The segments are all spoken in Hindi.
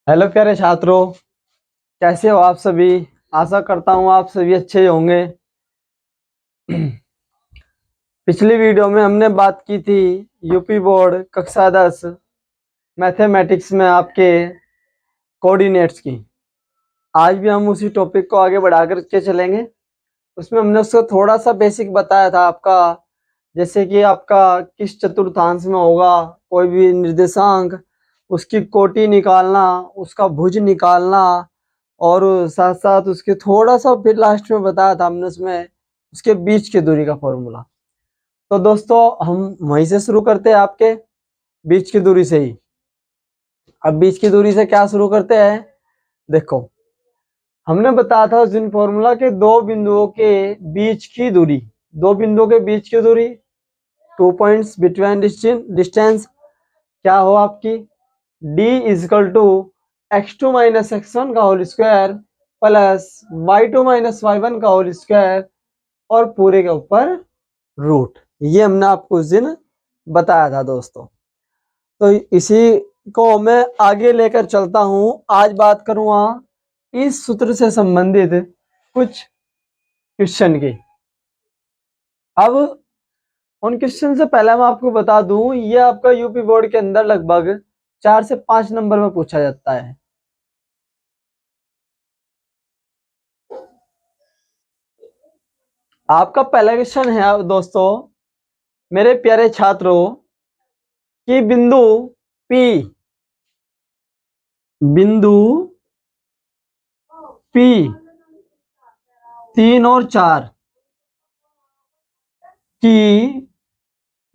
हेलो प्यारे छात्रों, कैसे हो आप सभी। आशा करता हूँ आप सभी अच्छे होंगे। पिछली वीडियो में हमने बात की थी यूपी बोर्ड कक्षा 10 मैथमेटिक्स में आपके कोऑर्डिनेट्स की। आज भी हम उसी टॉपिक को आगे बढ़ा कर के चलेंगे। उसमें हमने उसको थोड़ा सा बेसिक बताया था आपका, जैसे कि आपका किस चतुर्थांश में होगा कोई भी निर्देशांक, उसकी कोटि निकालना, उसका भुज निकालना, और साथ साथ उसके थोड़ा सा फिर लास्ट में बताया था हमने उसमें उसके बीच की दूरी का फॉर्मूला। तो दोस्तों हम वहीं से शुरू करते हैं, आपके बीच की दूरी से ही। अब बीच की दूरी से क्या शुरू करते हैं, देखो हमने बताया था जिन फॉर्मूला के दो बिंदुओं के बीच की दूरी, दो बिंदुओं के बीच की दूरी, 2 पॉइंट्स बिटवीन डिस्टेंस क्या हो आपकी, d is equal to x2 minus x1 का whole square plus y2 minus y1 का होल स्क्वायर और पूरे के ऊपर रूट। ये हमने आपको उस दिन बताया था दोस्तों। तो इसी को मैं आगे लेकर चलता हूं। आज बात करूंगा इस सूत्र से संबंधित कुछ क्वेश्चन की। अब उन क्वेश्चन से पहले मैं आपको बता दूं, ये आपका यूपी बोर्ड के अंदर लगभग 4 से 5 नंबर में पूछा जाता है। आपका पहला क्वेश्चन है दोस्तों, मेरे प्यारे छात्रों, कि बिंदु P, बिंदु P 3 और 4 की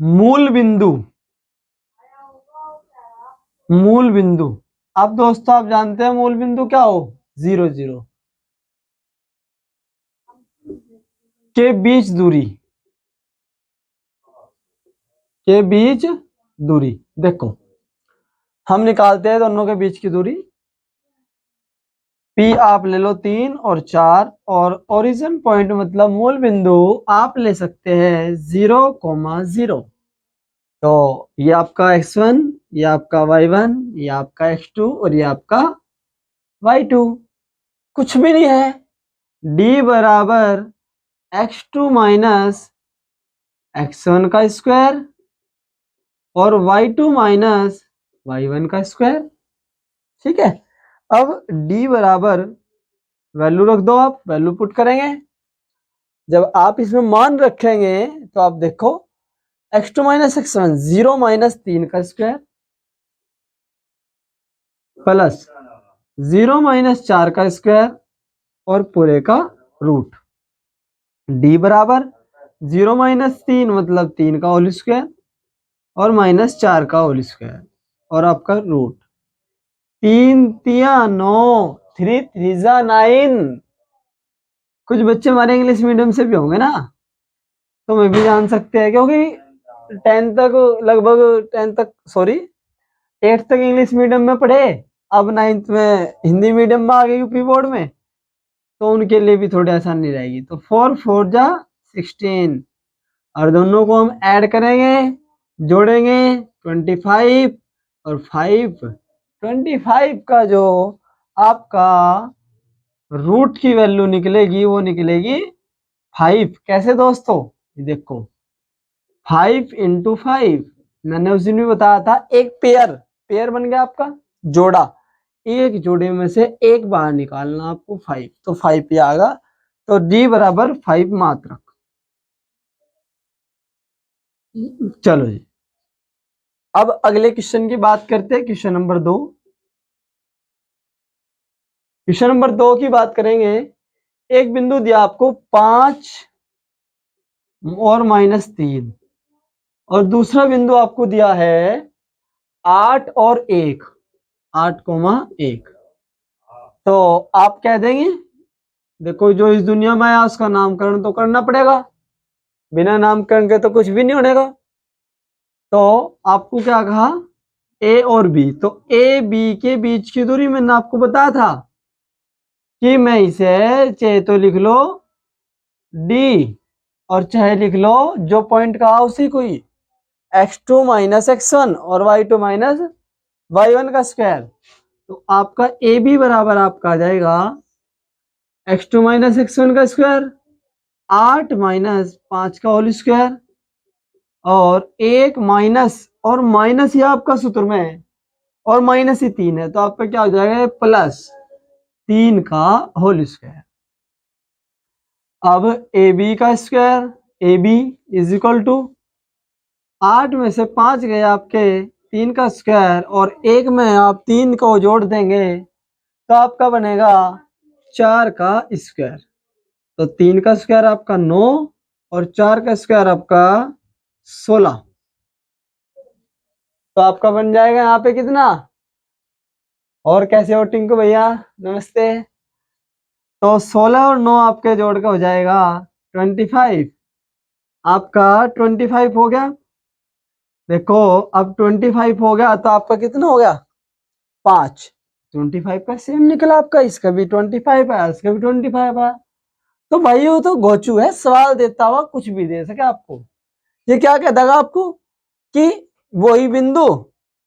मूल बिंदु, मूल बिंदु, अब दोस्तों आप जानते हैं मूल बिंदु क्या हो, 0 0 के बीच दूरी, के बीच दूरी। देखो हम निकालते हैं दोनों के बीच की दूरी। P आप ले लो 3 और 4, और ओरिजिन पॉइंट मतलब मूल बिंदु आप ले सकते हैं 0,0। तो ये आपका x1, ये आपका y1, ये आपका x2 और ये आपका y2। कुछ भी नहीं है, d बराबर x2 माइनस x1 का स्क्वायर और y2 माइनस y1 का स्क्वायर। ठीक है, अब d बराबर वैल्यू रख दो, आप वैल्यू पुट करेंगे। जब आप इसमें मान रखेंगे तो आप देखो x2 माइनस x1 0 माइनस 3 का स्क्वायर प्लस 0 माइनस 4 का स्क्वायर और पूरे का रूट। d बराबर 0 माइनस 3 मतलब 3 का होल स्क्वायर और माइनस 4 का होल स्क्वायर और आपका रूट। 3 तिया 9, 3 3 9। कुछ बच्चे हमारे इंग्लिश मीडियम से भी होंगे ना, तो मैं भी जान सकते हैं, क्योंकि 10 तक, लगभग 10 तक, सॉरी 8 तक इंग्लिश मीडियम में पढ़े, अब 9th में हिंदी मीडियम में आ गए यूपी बोर्ड में, तो उनके लिए भी थोड़ी आसानी रहेगी। तो 4 4 जा 16 और दोनों को हम ऐड करेंगे, जोड़ेंगे 25 और 5, 25 का जो आपका रूट की वैल्यू निकलेगी वो निकलेगी 5। कैसे दोस्तों, ये देखो 5 इंटू 5, मैंने उस दिन भी बताया था, एक पेयर, पेयर बन गया आपका जोड़ा, एक जोड़े में से एक बाहर निकालना आपको 5, तो 5 पे आएगा। तो d बराबर 5 मात्रक। चलो जी, अब अगले क्वेश्चन की बात करते हैं, क्वेश्चन नंबर 2। क्वेश्चन नंबर 2 की बात करेंगे। एक बिंदु दिया आपको 5 और माइनस 3, और दूसरा बिंदु आपको दिया है 8 और 1, 8,1। तो आप कह देंगे, देखो जो इस दुनिया में आया उसका नामकरण तो करना पड़ेगा, बिना नामकरण के तो कुछ भी नहीं होने का। तो आपको क्या कहा, ए और बी, तो ए बी के बीच की दूरी मैंने आपको बताया था कि मैं इसे चाहे तो लिख लो डी और चाहे लिख लो जो पॉइंट कहा उसी को ही, x2 माइनस x1 और y2 माइनस y1 का स्क्वायर। तो आपका ए बी बराबर आपका आ जाएगा x2 माइनस x1 का स्क्वायर, 8 माइनस 5 का होल स्क्वायर, और 1 माइनस, और माइनस ये आपका सूत्र में है और माइनस ही 3 है, तो आपका क्या हो जाएगा प्लस 3 का होल स्क्वायर। अब ए बी का square, A B is equal to 8 में से 5 गए आपके 3 का स्क्वायर, और 1 में आप 3 को जोड़ देंगे तो आपका बनेगा 4 का स्क्वायर। तो 3 का स्क्वायर आपका 9 और 4 का स्क्वायर आपका 16। तो आपका बन जाएगा यहाँ पे कितना। और कैसे हो टिंकू भैया, नमस्ते। तो 16 और 9 आपके जोड़ का हो जाएगा 25। आपका 25 हो गया। देखो अब 25 हो गया तो आपका कितना हो गया 5। 25 का सेम निकला आपका, इसका भी 25 आया, इसका भी 25 आया। तो भाई वो तो गोचू है, सवाल देता हुआ कुछ भी दे सके आपको। ये क्या कहता है आपको कि वही बिंदु,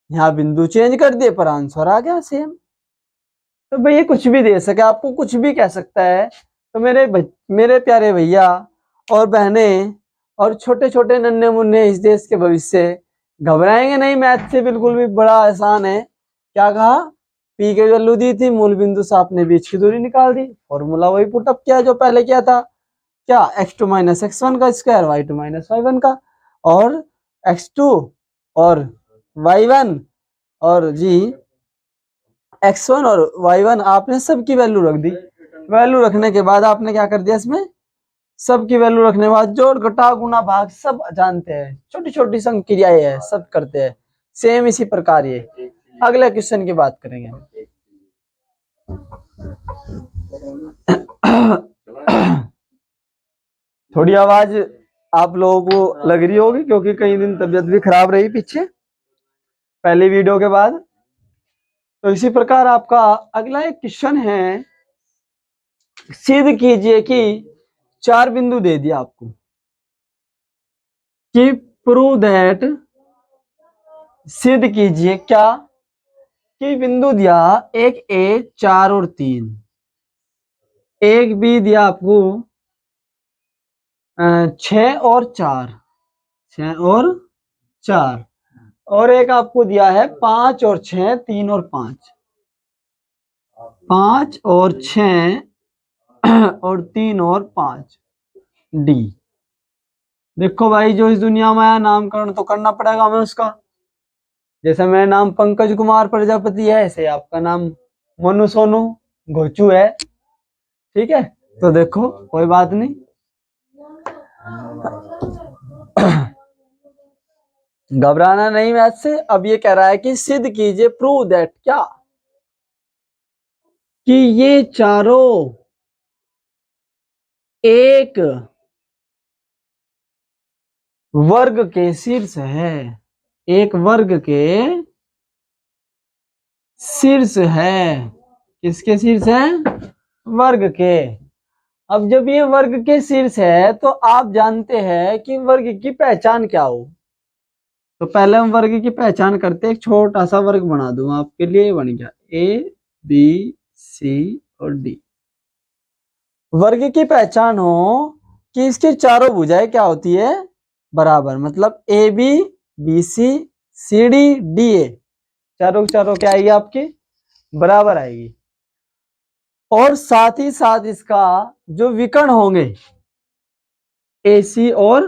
यहाँ बिंदु चेंज कर दिए पर आंसर आ गया सेम। तो भैया कुछ भी दे सके आपको, कुछ भी कह सकता है। तो मेरे प्यारे भैया और बहने और छोटे छोटे नन्हे मुन्ने इस देश के भविष्य, घबराएंगे नहीं, मैथ से बिल्कुल भी बड़ा आसान है। क्या कहा, पी की वैल्यू दी थी, मूल बिंदु से आपने बीच की दूरी निकाल दी, फॉर्मूला वही पुटअप किया जो पहले किया था। क्या, x2 माइनस x1 का स्क्वायर, y2 माइनस y1 का, और x2 और y1 और जी x1 और y1 आपने सबकी वैल्यू रख दी। वैल्यू रखने के बाद आपने क्या कर दिया, इसमें सबकी वैल्यू रखने के बाद जोड़ घटा गुना भाग सब जानते हैं, छोटी छोटी संक्रियाएं है सब करते हैं। सेम इसी प्रकार ये अगले क्वेश्चन की बात करेंगे। थोड़ी आवाज आप लोगों को लग रही होगी क्योंकि कई दिन तबीयत भी खराब रही पीछे पहली वीडियो के बाद। तो इसी प्रकार आपका अगला एक क्वेश्चन है, सिद्ध कीजिए कि 4 बिंदु दे दिया आपको कि प्रूव दैट, सिद्ध कीजिए क्या, कि बिंदु दिया एक ए 4 और 3, एक बी दिया आपको 6 और 4, 6 और 4, और एक आपको दिया है 5 और 6, 3 और 5, 5 और 6 और 3 और 5 डी। देखो भाई जो इस दुनिया में आया नामकरण तो करना पड़ेगा हमें उसका। जैसे मेरा नाम पंकज कुमार प्रजापति है, ऐसे आपका नाम मनु सोनू घोचू है, ठीक है। तो देखो कोई बात नहीं, घबराना नहीं मैथ से। अब ये कह रहा है कि सिद्ध कीजिए, प्रूव दैट क्या, कि ये चारों एक वर्ग के शीर्ष है, एक वर्ग के शीर्ष है। किसके शीर्ष है, वर्ग के। अब जब ये वर्ग के शीर्ष है तो आप जानते हैं कि वर्ग की पहचान क्या हो। तो पहले हम वर्ग की पहचान करते हैं, एक छोटा सा वर्ग बना दूं आपके लिए, बन गया ए बी सी और डी। वर्ग की पहचान हो कि इसकी चारों भुजाएं क्या होती है, बराबर, मतलब A B B C D D A, चारों चारों क्या आएगी आपकी, बराबर आएगी। और साथ ही साथ इसका जो विकर्ण होंगे ए सी और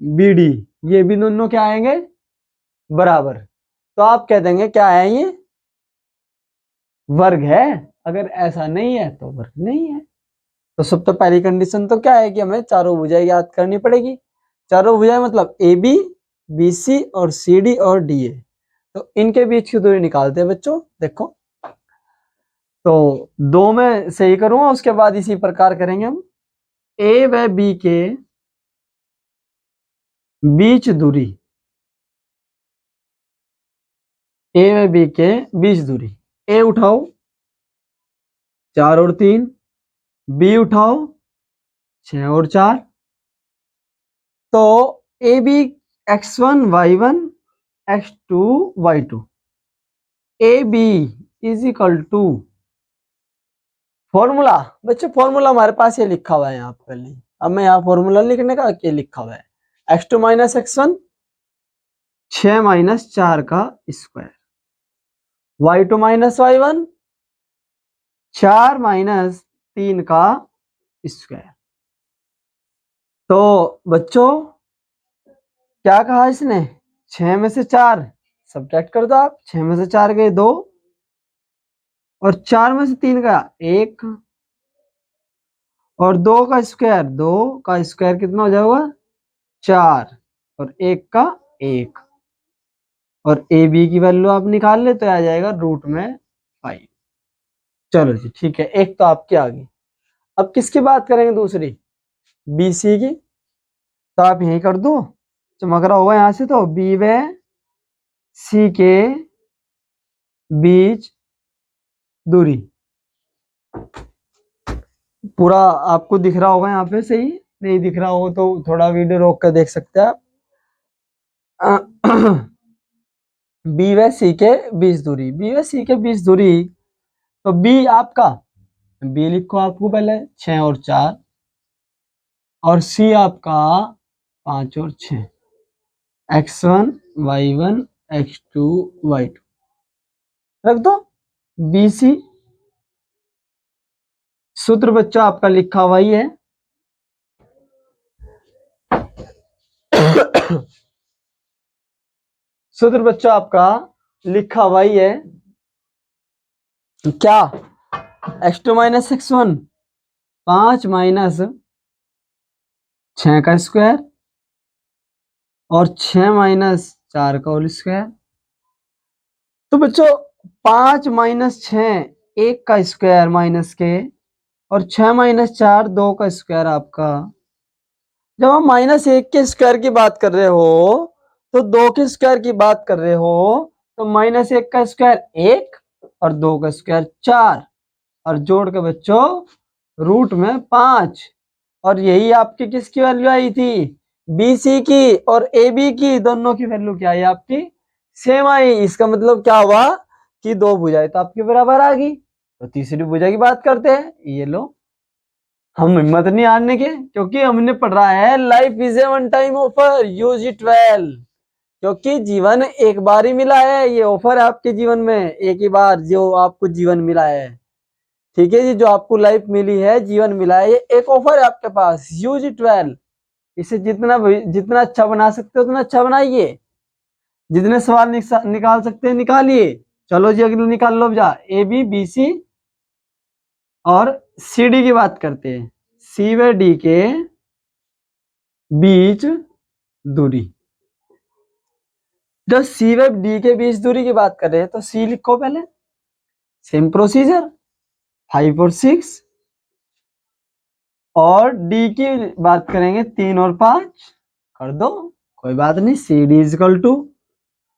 बी डी, ये भी दोनों क्या आएंगे, बराबर। तो आप कह देंगे क्या है, ये वर्ग है। अगर ऐसा नहीं है तो वर्ग नहीं है। तो सब तो पहली कंडीशन तो क्या है कि हमें चारों भुजाएं याद करनी पड़ेगी। चारों भुजाएं मतलब ए बी बी सी और सी डी और डी ए। तो इनके बीच की दूरी निकालते हैं बच्चों। देखो तो 2 में सही करूंगा, उसके बाद इसी प्रकार करेंगे हम। ए व बी के बीच दूरी, ए व बी के बीच दूरी, ए उठाओ 4 और 3, बी उठाओ 6 और 4। तो A B x1 y1 x2 y2, A B is equal to formula. बच्चों फॉर्मूला हमारे पास ये लिखा हुआ है यहाँ पे पहले। अब मैं यहाँ फॉर्मूला लिखने का क्या लिखा हुआ है, x2 माइनस x1 6 माइनस 4 का square, y2 minus y1 4 minus 3 का स्क्वायर। तो बच्चों क्या कहा इसने, 6 में से 4 सब्ट्रैक्ट कर दो आप, 6 में से 4 गए 2 और 4 में से 3 का 1 और 2 का स्क्वायर, 2 का स्क्वायर कितना हो जाएगा 4 और 1 का 1 और ए बी की वैल्यू आप निकाल ले तो आ जाएगा रूट में 5। चलो जी ठीक है, एक तो आपकी आ गई। अब किसकी बात करेंगे दूसरी, बी सी की। तो आप यही कर दो, चमक रहा होगा यहां से, तो बी व सी के बीच दूरी। पूरा आपको दिख रहा होगा यहाँ पे, सही नहीं दिख रहा हो तो थोड़ा वीडियो रोक कर देख सकते हैं आप। बी व सी के बीच दूरी, बी व सी के बीच दूरी, तो बी आपका, बी लिखो आपको पहले 6 और 4 और सी आपका 5 और 6, x1 y1 x2 y2 रख दो। बी सी सूत्र बच्चों आपका लिखा हुआ ही है, सूत्र बच्चों आपका लिखा हुआ ही है क्या, x2 माइनस x1 5 माइनस 6 का स्क्वायर और 6 माइनस 4 का होल स्क्वायर। तो बच्चों 5 माइनस 6 1 का स्क्वायर माइनस के और 6 माइनस 4 2 का स्क्वायर आपका। जब हम माइनस 1 के स्क्वायर की बात कर रहे हो तो 2 के स्क्वायर की बात कर रहे हो, तो माइनस 1 का स्क्वायर 1 और 2 का स्क्वायर 4 और जोड़ के बच्चों रूट में 5। और यही आपकी किसकी वैल्यू आई थी, बी सी की और ए बी की, दोनों की वैल्यू क्या आई आपकी सेम आई। इसका मतलब क्या हुआ कि दो भुजाएं तो आपके बराबर आ गई। तो तीसरी भुजा की बात करते हैं, ये लो, हम हिम्मत नहीं हारने के, क्योंकि हमने पढ़ा है life is a one time offer use it well. क्योंकि जीवन एक बार ही मिला है, ये ऑफर है आपके जीवन में, एक ही बार जो आपको जीवन मिला है। ठीक है जी, जो आपको लाइफ मिली है, जीवन मिला है, ये एक ऑफर है आपके पास, यूज इट वेल। इसे जितना जितना अच्छा बना सकते हो उतना अच्छा बनाइए, जितने सवाल निकाल सकते हैं निकालिए। चलो जी अगले निकाल लो जा, ए बी बी सी और सी डी की बात करते हैं, सी व डी के बीच दूरी। जब सी व डी के बीच दूरी की बात कर रहे हैं तो सी लिखो पहले, सेम प्रोसीजर 5 और 6, और डी की बात करेंगे 3 और 5 कर दो, कोई बात नहीं। सी डी इजकल टू,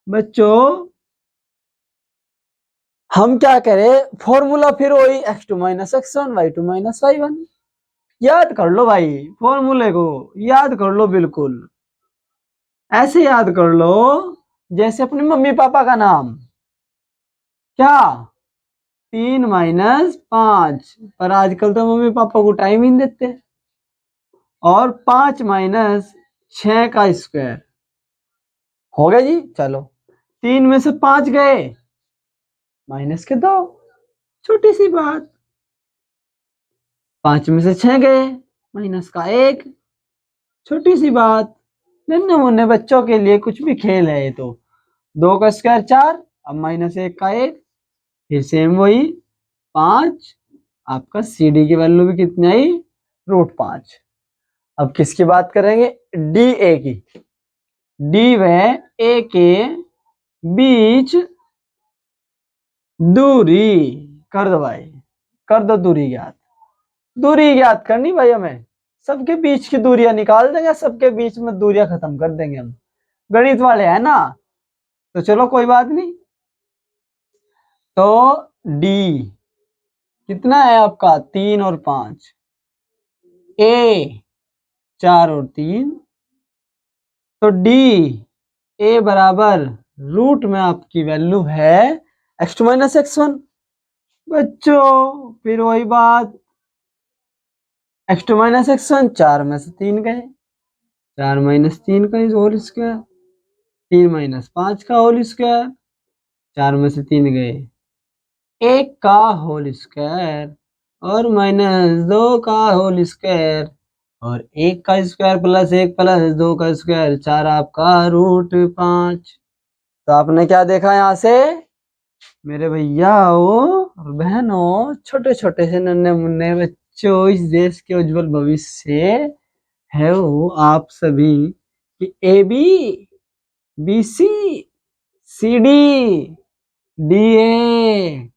बच्चों हम क्या करें, फॉर्मूला फिर वही x2 minus x1 y2 minus y1। याद कर लो भाई, फॉर्मूले को याद कर लो, बिल्कुल ऐसे याद कर लो जैसे अपने मम्मी पापा का नाम, क्या 3 माइनस 5, पर आजकल तो मम्मी पापा को टाइम ही नहीं देते। और 5 माइनस 6 का स्क्वायर हो गया जी। चलो 3 में से 5 गए माइनस के 2, छोटी सी बात। 5 में से 6 गए माइनस का 1, छोटी सी बात। नन्हे मुन्ने बच्चों के लिए कुछ भी खेल है ये तो। 2 का स्क्वायर 4, अब माइनस 1 का 1, फिर सेम वही 5। आपका सी डी की वैल्यू भी कितनी आई, रूट 5। अब किसकी बात करेंगे, डी ए की। डी व ए के बीच दूरी कर दो भाई, कर दो दूरी ज्ञात। दूरी ज्ञात करनी भाई हमें, सबके बीच की दूरियां निकाल देंगे, सबके बीच में दूरियां खत्म कर देंगे हम, गणित वाले हैं ना। तो चलो कोई बात नहीं। तो डी कितना है आपका 3 और 5, ए 4 और 3, तो डी ए बराबर रूट में आपकी वैल्यू है x2 माइनस x1। बच्चों फिर वही बात, x2 माइनस x1, 4 में से 3 गए, 4 माइनस 3 का होल स्क्वायर, 3 माइनस 5 का होल स्क्वायर, 4 में से 3 गए, 1 का होल स्क्वायर और माइनस 2 का होल स्क्वायर और 1 का स्क्वायर प्लस 1 प्लस 2 का स्क्वायर, 4 आपका √5। तो आपने क्या देखा यहाँ से मेरे भैया और बहनों, छोटे छोटे से नन्हे मुन्ने बच्चों, इस देश के उज्जवल भविष्य है वो आप सभी कि A B, B C, C D, D A,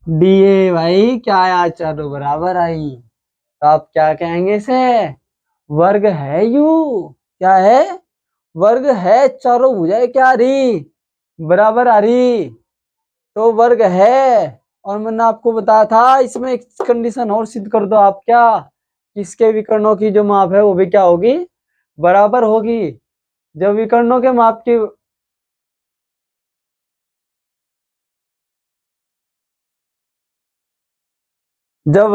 D A भाई क्या आया, चारों बराबर आई। तो आप क्या कहेंगे इसे, वर्ग है यू, क्या है, वर्ग है, चारों भुजाएं क्या आ रही, बराबर आ रही, तो वर्ग है। और मैंने आपको बताया था इसमें एक कंडीशन और सिद्ध कर दो आप, क्या, इसके विकर्णों की जो माप है वो भी क्या होगी, बराबर होगी। जब विकर्णों के माप की जब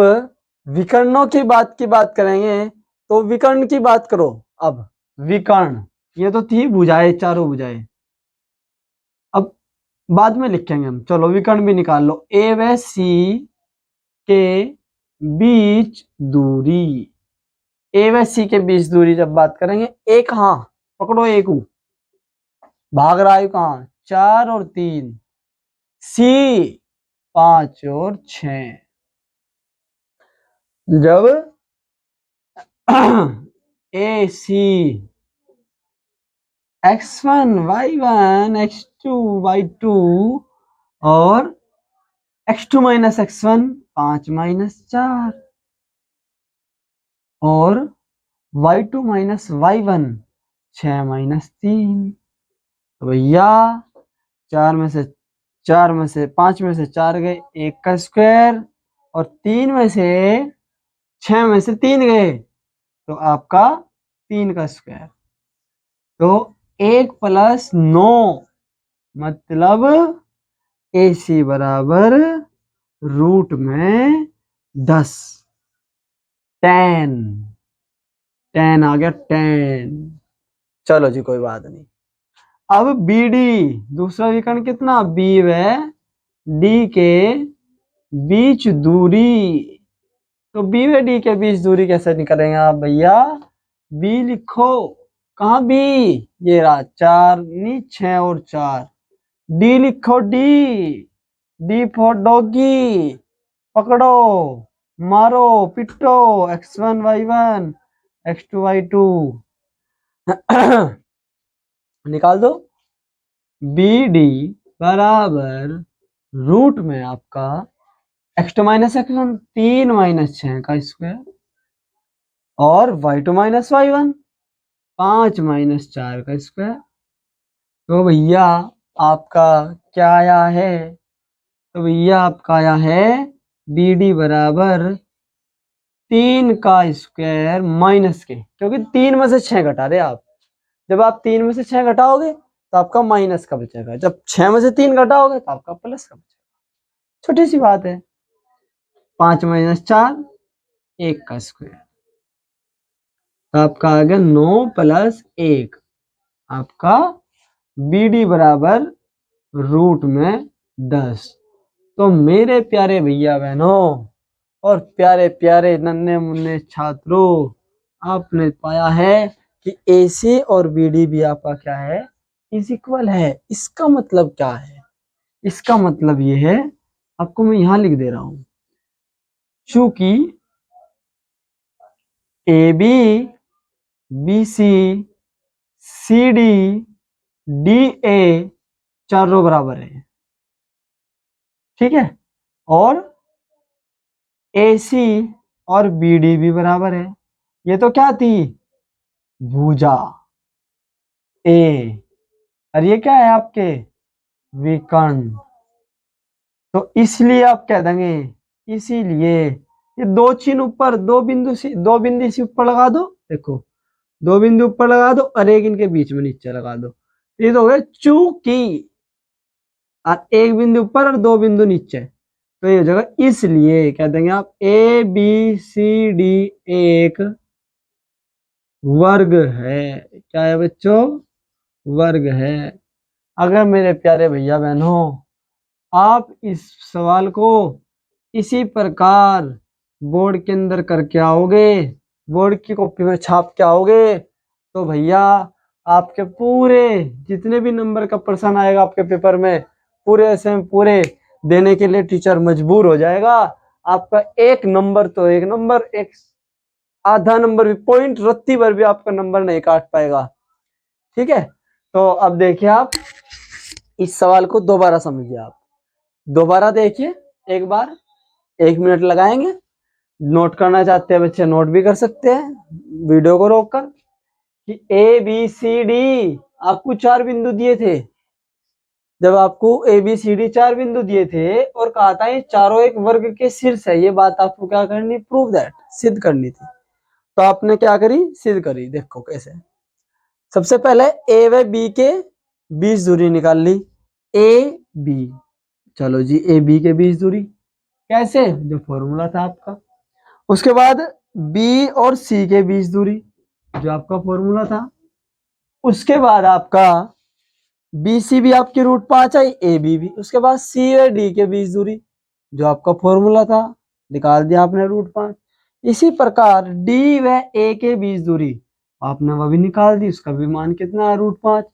विकर्णों की बात करेंगे तो विकर्ण की बात करो। अब विकर्ण, ये तो थी भुजाएं, चारों भुजाएं, अब बाद में लिखेंगे हम, चलो विकर्ण भी निकाल लो। ए व सी के बीच दूरी, ए व सी के बीच दूरी जब बात करेंगे, एक, हाँ पकड़ो एक भाग रहा है कहाँ, 4 और 3, सी 5 और 6, जब ए सी x1 y1 x2 y2 और x2 माइनस x1 5 माइनस 4 और y2 माइनस y1 6 माइनस 3। तो भैया 4 में से 5 में से 4 गए, 1 का स्क्वायर और 3 में से 6 में से 3 गए, तो आपका 3 का स्क्वायर, तो 1 प्लस 9 मतलब ए सी बराबर रूट में 10, 10, 10 आ गया 10। चलो जी कोई बात नहीं। अब बी डी, दूसरा विकर्ण कितना, बी व डी के बीच दूरी, तो बी व डी के बीच दूरी कैसे निकालेंगे आप भैया, बी लिखो, कहाँ बी, ये रहा 4 नहीं 6 और 4, डी लिखो, डी, डी फॉर डॉगी, पकड़ो मारो पिटो, x1 y1 x2 y2 निकाल दो, बी डी बराबर रूट में आपका x2 माइनस x1 3 माइनस 6 का स्क्वायर और y2 माइनस y1 5 माइनस 4 का स्क्वायर। तो भैया आपका क्या आया है, तो भैया आपका आया है बी डी बराबर 3 का स्क्वायर माइनस के, क्योंकि 3 में से 6 घटा रहे आप, जब आप 3 में से 6 घटाओगे तो आपका माइनस का बचेगा, जब 6 में से 3 घटाओगे तो आपका प्लस का बचेगा, छोटी सी बात है। 5 माइनस 4 1 का स्क्वायर, तो आपका आ गया 9 प्लस 1, आपका बी डी बराबर रूट में 10। तो मेरे प्यारे भैया बहनों और प्यारे प्यारे नन्हे मुन्ने छात्रों, आपने पाया है कि AC और BD भी आपका क्या है, इज इक्वल है। इसका मतलब क्या है, इसका मतलब ये है, आपको मैं यहां लिख दे रहा हूं, चूंकि AB BC CD DA चारों बराबर है, ठीक है, और AC और BD भी बराबर है, ये तो क्या थी, भुजा ए, और ये क्या है आपके विकर्ण, तो इसलिए आप कह देंगे, इसीलिए ये दो चिन्ह ऊपर, दो बिंदु से ऊपर लगा दो, देखो 2 बिंदु ऊपर लगा दो और एक इनके बीच में नीचे लगा दो, ये तो हो गया चूंकि, और 1 बिंदु ऊपर और 2 बिंदु नीचे, तो ये हो जाएगा, इसलिए कह देंगे आप ABCD एक वर्ग है। क्या है बच्चों? वर्ग है। अगर मेरे प्यारे भैया बहनों आप इस सवाल को इसी प्रकार बोर्ड के अंदर करके आओगे, बोर्ड की कॉपी में छाप के आओगे, तो भैया आपके पूरे जितने भी नंबर का प्रश्न आएगा आपके पेपर में, पूरे से पूरे देने के लिए टीचर मजबूर हो जाएगा। आपका एक नंबर तो एक नंबर, एक आधा नंबर भी, पॉइंट रत्ती भर भी आपका नंबर नहीं काट पाएगा। ठीक है, तो अब देखिए आप इस सवाल को दोबारा समझिए। आप दोबारा देखिए एक बार, 1 मिनट लगाएंगे। नोट करना चाहते हैं बच्चे नोट भी कर सकते हैं वीडियो को रोककर, कि ABCD आपको 4 बिंदु दिए थे। जब आपको ABCD 4 बिंदु दिए थे और कहा था ये चारों एक वर्ग के शीर्ष है, ये बात आपको क्या करनी, प्रूव दैट, सिद्ध करनी थी। तो आपने क्या करी, सिद्ध करी। देखो कैसे, सबसे पहले A व B के बीच दूरी निकाल ली। AB, चलो जी AB के बीच दूरी कैसे, जो फॉर्मूला था आपका। उसके बाद B और C के बीच दूरी, जो आपका फॉर्मूला था। उसके बाद आपका BC भी आपकी √5 आई, AB भी। उसके बाद C और D के बीच दूरी, जो आपका फॉर्मूला था, निकाल दिया आपने √5। इसी प्रकार D व A के बीच दूरी आपने वह भी निकाल दी, उसका भी मान कितना है, √5।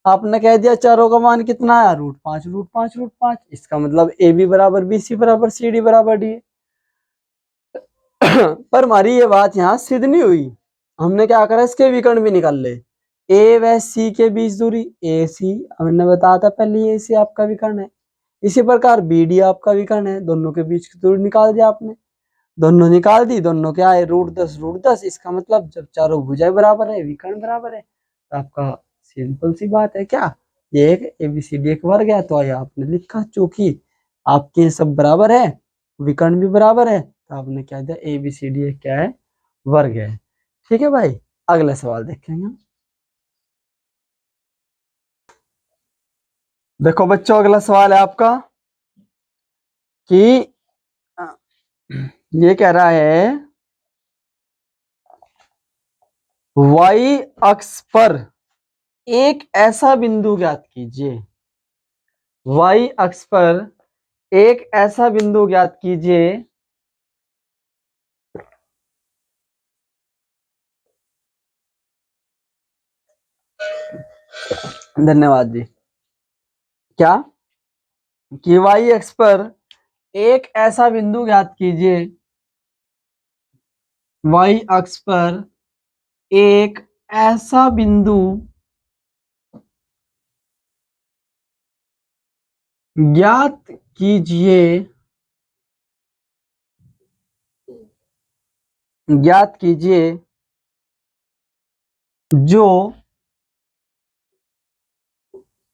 आपने कह दिया चारों का मान कितना है, √5 √5 √5। इसका मतलब AB बराबर BC बराबर CD बराबर D। पर हमारी ये बात यहाँ सिद्ध नहीं हुई। हमने क्या करा, इसके विकर्ण भी निकाल ले। A व C के बीच दूरी AC, हमने बताया था पहले AC आपका विकर्ण है। इसी प्रकार BD आपका विकर्ण है, दोनों के बीच की दूरी निकाल दिया आपने। दोनों निकाल दी, दोनों क्या है, √10 √10। इसका मतलब जब चारों भुजाएं बराबर है, विकर्ण बराबर है, तो आपका सिंपल सी बात है, क्या ये एक ABCD एक वर्ग है। तो ये आपने लिखा, चूंकि आपके सब बराबर है, विकर्ण भी बराबर है, तो आपने क्या दिया, ABCD एक क्या है, वर्ग है। ठीक है भाई, अगला सवाल देखेंगे। देखो बच्चों, अगला सवाल है आपका कि ये कह रहा है y अक्ष पर एक ऐसा बिंदु ज्ञात कीजिए। y अक्ष पर एक ऐसा बिंदु ज्ञात कीजिए धन्यवाद जी। क्या कि y अक्ष पर एक ऐसा बिंदु ज्ञात कीजिए, y अक्ष पर एक ऐसा बिंदु ज्ञात कीजिए, ज्ञात कीजिए जो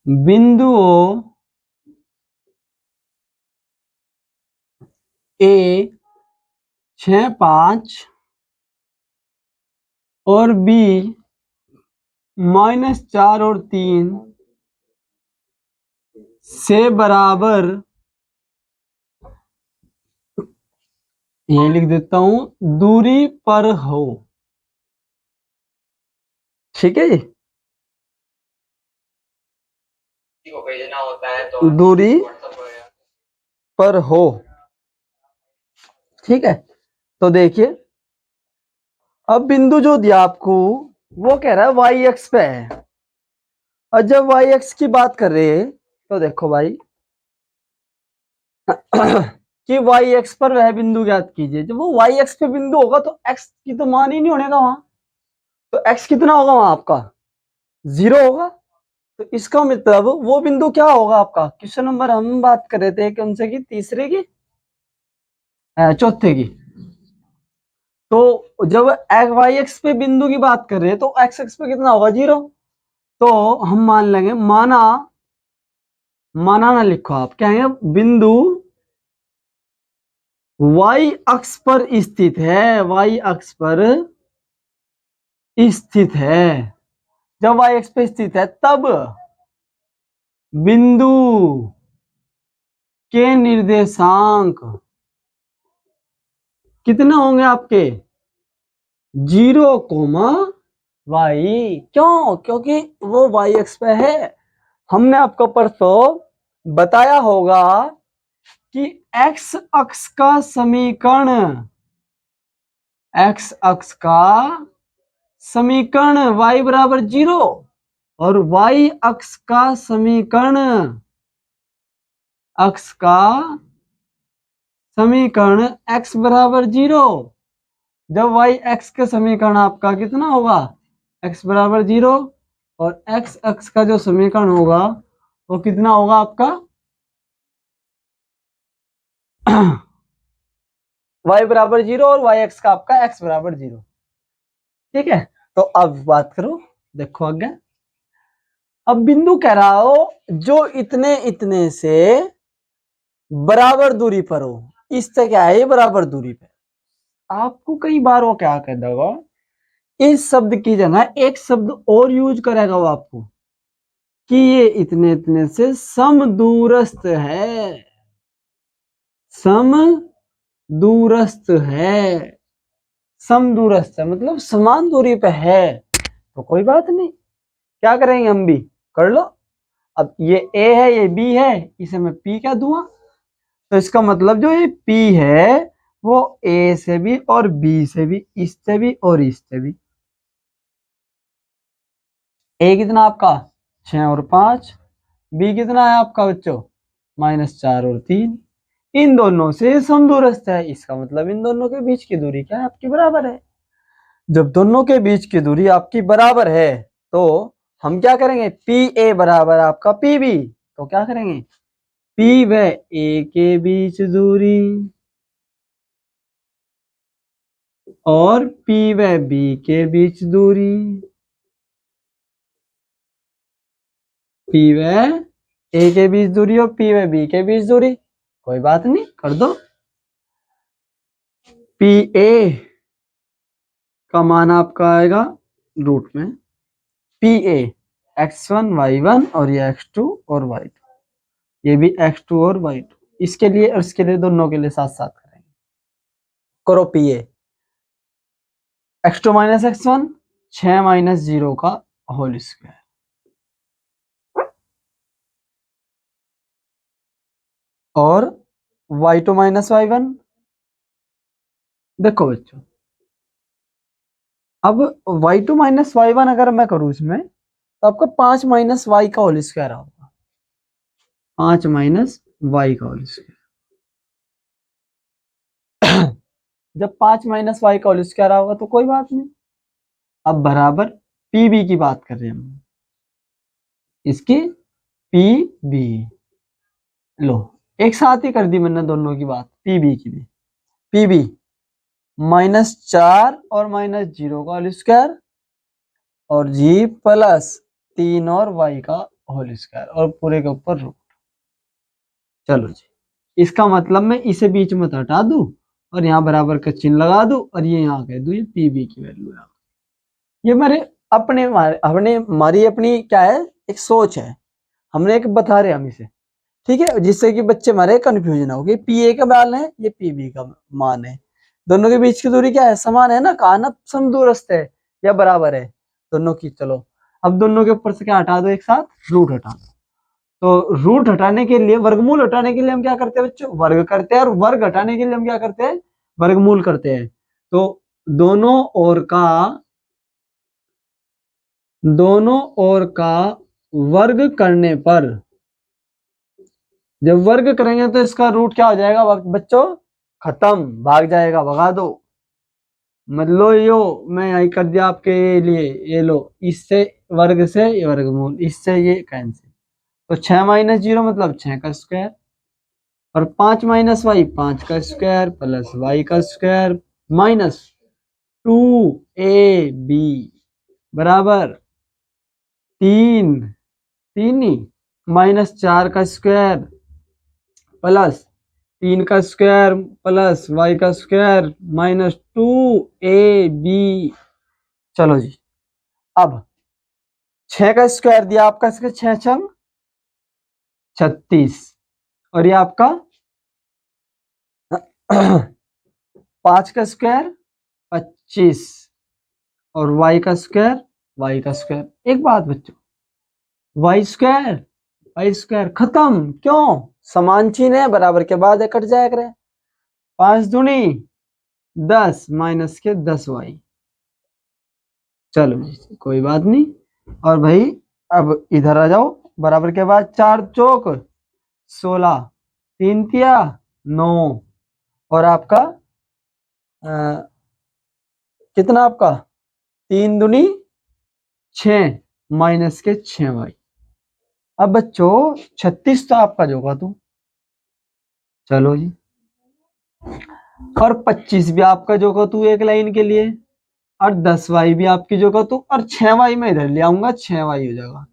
बिंदुओं A 6 5 और B -4 और 3 से बराबर, ये लिख देता हूं, दूरी पर हो। ठीक है जी, भेजना होता है तो दूरी पर हो। ठीक है, तो देखिए अब बिंदु जो दिया आपको वो कह रहा है y अक्ष पे है। और जब y अक्ष की बात कर रहे हैं तो देखो भाई कि y अक्ष पर वह बिंदु ज्ञात कीजिए। जब वो y अक्ष पे बिंदु होगा तो x की तो मान ही नहीं होने का वहां, तो x कितना होगा वहां आपका, 0 होगा। तो इसका मतलब वो बिंदु क्या होगा आपका, क्वेश्चन नंबर हम बात कर रहे थे कौन से की, तीसरे की, चौथे की। तो जब y अक्ष पे बिंदु की बात कर रहे हैं तो x अक्ष पे कितना होगा, 0। तो हम मान लेंगे, माना, माना ना लिखो आप, क्या है, बिंदु y अक्ष पर स्थित है, y अक्ष पर स्थित है। जब y अक्ष पे स्थित है तब बिंदु के निर्देशांक कितने होंगे आपके 0, क्यों? क्योंकि वो वाई एक्स पे है। हमने आपको परसों बताया होगा कि एक्स अक्ष का समीकरण y बराबर 0 और y अक्ष का समीकरण x बराबर 0। जब y x के समीकरण आपका कितना होगा x बराबर 0 और x अक्ष का जो समीकरण होगा वो कितना होगा आपका y बराबर 0 और y एक्स का आपका x बराबर 0। ठीक है, तो अब बात करो, देखो आगे। अब बिंदु कह रहा हो जो इतने इतने से बराबर दूरी पर हो, इससे क्या है, ये बराबर दूरी पे। आपको कई बार वो क्या कह देगा, इस शब्द की जगह एक शब्द और यूज करेगा वो आपको कि ये इतने इतने से समदूरस्थ है, समदूरस्थ है, समदूरस्थ है मतलब समान दूरी पे है। तो कोई बात नहीं, क्या करेंगे हम भी कर लो। अब ये A है, ये B है, इसे मैं P कह दूंगा। तो इसका मतलब जो ये P है वो A से भी और B से भी, इससे भी और इससे भी। A कितना आपका 6 और 5, B कितना है आपका बच्चों -4 और 3। इन दोनों से समदूरस्थ है, इसका मतलब इन दोनों के बीच की दूरी क्या है आपकी बराबर है। जब दोनों के बीच की दूरी आपकी बराबर है तो हम क्या करेंगे, पी ए बराबर आपका पी बी। तो क्या करेंगे, पी व ए के बीच दूरी और पी व बी के बीच दूरी, पी व ए के बीच दूरी और पी व बी के बीच दूरी। कोई बात नहीं, कर दो। पी ए का मान आपका आएगा रूट में पी ए x1 y1 और ये x2 और y2, ये भी x2 और y2। इसके लिए और इसके लिए दोनों के लिए साथ साथ करेंगे। करो P A x2 minus x1 6 minus 0 का होल स्क्वायर और y2 माइनस y1। देखो बच्चों, अब y2 माइनस y1 अगर मैं करूं इसमें तो आपका 5 माइनस y का होल स्क्वायर होगा, 5 माइनस y का होल स्क्वायर। जब 5 माइनस y का होल स्क्वायर होगा तो कोई बात नहीं। अब बराबर पी बी की बात कर रहे हैं हम, इसकी पी बी। लो एक साथ ही कर दी मैंने दोनों की बात, पी बी की भी। पी बी -4 और -0 का होल स्क्वायर और जी प्लस 3 और y का होल स्क्वायर और पूरे के ऊपर रूट। चलो जी, इसका मतलब मैं इसे बीच में हटा दूं और यहाँ बराबर का चिन्ह लगा दूं और ये यहाँ कह दूं ये पी बी की वैल्यू है। ये मेरे अपने हमारी अपनी क्या है, एक सोच है, हमने एक बता रहे हम इसे, ठीक है, जिससे कि बच्चे हमारे कंफ्यूजन हो कि पी ए का मान है ये पी बी का मान है, दोनों के बीच की दूरी क्या है, समान है ना, कहा ना समदूरस्थ है या बराबर है दोनों की। चलो अब दोनों के ऊपर से क्या हटा दो, एक साथ रूट हटा दो। तो रूट हटाने के लिए, वर्गमूल हटाने के लिए हम क्या करते हैं बच्चों, वर्ग करते हैं, और वर्ग हटाने के लिए हम क्या करते हैं, वर्गमूल करते हैं। तो दोनों ओर का वर्ग करने पर, जब वर्ग करेंगे तो इसका रूट क्या हो जाएगा बच्चों, खत्म, भाग जाएगा, भगा दो। मतलब यो मैं यही कर दिया आपके लिए, ये लो, इससे वर्ग से ये वर्गमूल, इससे ये कैंसिल। तो 6 माइनस 0 मतलब 6 का स्क्वायर और 5 माइनस वाई 5 का स्क्वायर प्लस वाई का स्क्वायर माइनस 2ab बराबर 3 -4 का स्क्वायर प्लस 3 का स्क्वायर प्लस वाई का स्क्वायर -2ab। चलो जी, अब 6 का स्क्वायर दिया आपका, इसका 6 छंग 36 और ये आपका 5 का स्क्वायर 25 और y का स्क्वायर। एक बात बच्चों, वाई स्क्वायर खत्म। क्यों? समान चिन्ह है, बराबर के बाद कट जाया करे। 5 दूनी 10 माइनस के 10y। चलो जी कोई बात नहीं। और भाई अब इधर आ जाओ, बराबर के बाद 4 चौक 16, 3 तिया 9 और आपका कितना आपका 3 दूनी 6 माइनस के 6y। अब बच्चों 36 तो आपका जोगा तू। चलो जी, और 25 भी आपका जोगा तू एक लाइन के लिए, और 10y भी आपकी जोगा तू, और 6y में इधर ले आऊंगा, 6y हो जाएगा।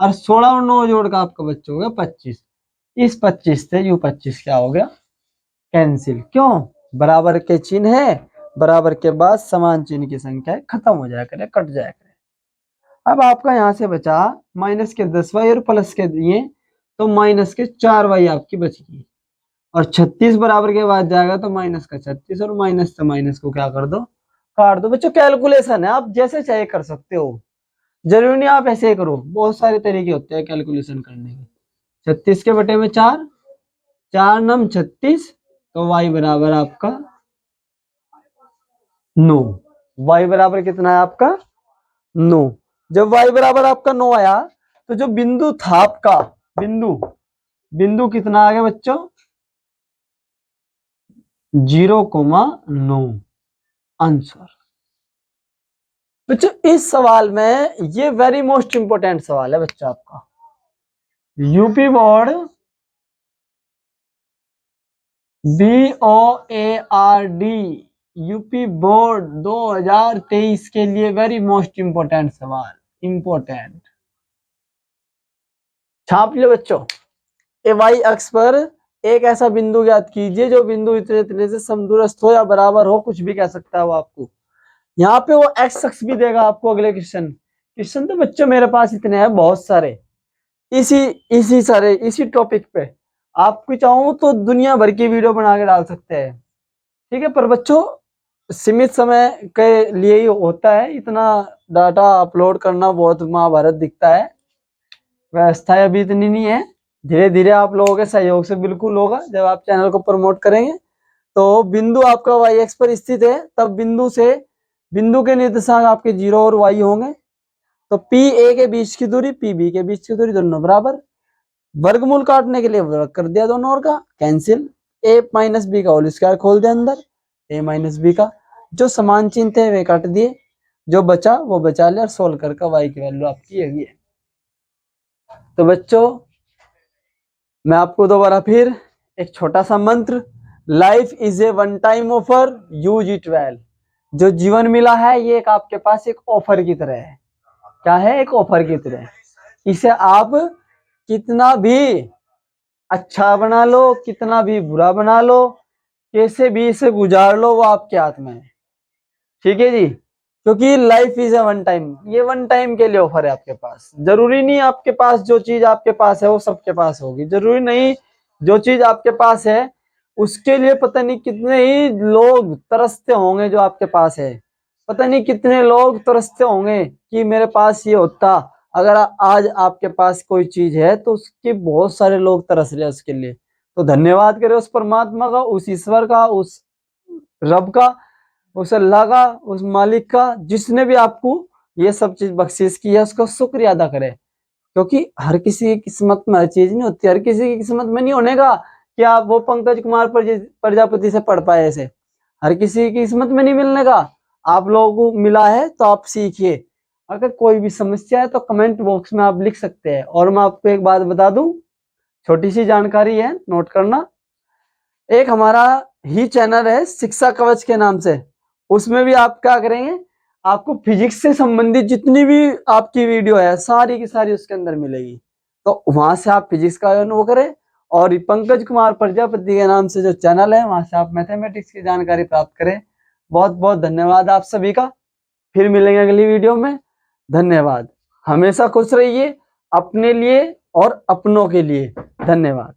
और 16 और 9 जोड़ का आपका बच्चों हो गया 25। इस 25 से यू 25 क्या हो गया? कैंसिल। क्यों? बराबर के चिन्ह है, बराबर के बाद समान चिन्ह की संख्या खत्म हो जाया करे, कट जाया करे। अब आपका यहां से बचा माइनस के 10y और प्लस के दिए तो माइनस के 4y आपकी बच गई। और 36 बराबर के बाद जाएगा तो माइनस का 36 और माइनस से माइनस को क्या कर दो? काट दो। बच्चों कैलकुलेशन है, आप जैसे चाहे कर सकते हो, जरूरी नहीं आप ऐसे ही करो, बहुत सारे तरीके होते हैं कैलकुलेशन करने के। 36 के बटे में 4, 4 नम 36, तो y बराबर आपका 9। y बराबर कितना है आपका? 9। जब y बराबर आपका 9 आया तो जो बिंदु था आपका, बिंदु कितना आ गया बच्चों? 0,9। आंसर। बच्चों इस सवाल में ये वेरी मोस्ट इंपोर्टेंट सवाल है बच्चा आपका। UP board BOARD UP board 2023 के लिए वेरी मोस्ट इंपोर्टेंट सवाल, इंपोर्टेंट। छाप लो बच्चों। ए वाई अक्ष पर एक ऐसा बिंदु ज्ञात कीजिए जो बिंदु इतने इतने से समदूरस्थ हो या बराबर हो, कुछ भी कह सकता है वो आपको। यहाँ पे वो एक्स अक्ष भी देगा आपको। अगले क्वेश्चन तो बच्चों मेरे पास इतने हैं बहुत सारे, इसी टॉपिक पे आपको चाहूं तो दुनिया भर की वीडियो बना के डाल सकते हैं। ठीक है, पर बच्चों सीमित समय के लिए ही होता है, इतना डाटा अपलोड करना बहुत महाभारत दिखता है। व्यवस्था अभी इतनी नहीं है, धीरे धीरे आप लोगों के सहयोग से बिल्कुल होगा। जब आप चैनल को प्रमोट करेंगे तो बिंदु आपका वाई एक्स पर स्थित है, तब बिंदु के निर्देशांक आपके 0 और y होंगे। तो पी ए के बीच की दूरी, पी बी के बीच की दूरी दोनों बराबर। वर्गमूल काटने के लिए वर्ग कर दिया दोनों और का, कैंसिल। ए माइनस बी का होल स्क्वायर खोल दिया अंदर, ए माइनस बी का। जो समान चिन्ह थे वे काट दिए, जो बचा वो बचा लिया, और सोल्व करके वाई की वैल्यू आपकी यही है। तो बच्चों मैं आपको दोबारा फिर एक छोटा सा मंत्र, life is a one time offer, use it well. जो जीवन मिला है ये एक आपके पास एक ऑफर की तरह है। क्या है? एक ऑफर की तरह। इसे आप कितना भी अच्छा बना लो, कितना भी बुरा बना लो, कैसे भी इसे गुजार लो, वो आपके हाथ में है। ठीक है जी, क्योंकि life is a one time, ये वन टाइम के लिए ऑफर है आपके पास। जरूरी नहीं आपके पास जो चीज आपके पास है वो सबके पास होगी, जरूरी नहीं जो चीज आपके पास है उसके लिए पता नहीं कितने ही लोग तरसते होंगे जो आपके पास है। पता नहीं कितने लोग तरसते होंगे कि मेरे पास ये होता। अगर आज आपके पास कोई चीज है तो उसके बहुत सारे लोग तरस रहे हैं उसके लिए। तो धन्यवाद करें उस परमात्मा का, उस ईश्वर का, उस रब का, उस अल्लाह का, उस मालिक का, जिसने भी आपको ये सब चीज बख्शीश की है, उसका शुक्रिया अदा करें। क्योंकि हर किसी की किस्मत में हर चीज नहीं होती, हर किसी की किस्मत में नहीं होने का कि आप वो पंकज कुमार प्रजापति से पढ़ पाए। ऐसे हर किसी की किस्मत में नहीं मिलने का, आप लोगों को मिला है तो आप सीखिए। अगर कोई भी समस्या है तो कमेंट बॉक्स में आप लिख सकते हैं। और मैं आपको एक बात बता दूं, छोटी सी जानकारी है, नोट करना। एक हमारा ही चैनल है शिक्षा कवच के नाम से, उसमें भी आप क्या करेंगे, आपको फिजिक्स से संबंधित जितनी भी आपकी वीडियो है सारी की सारी उसके अंदर मिलेगी। तो वहां से आप फिजिक्स का वो करें, और पंकज कुमार प्रजापति के नाम से जो चैनल है वहां से आप मैथमेटिक्स की जानकारी प्राप्त करें। बहुत बहुत धन्यवाद आप सभी का। फिर मिलेंगे अगली वीडियो में। धन्यवाद। हमेशा खुश रहिए, अपने लिए और अपनों के लिए। धन्यवाद।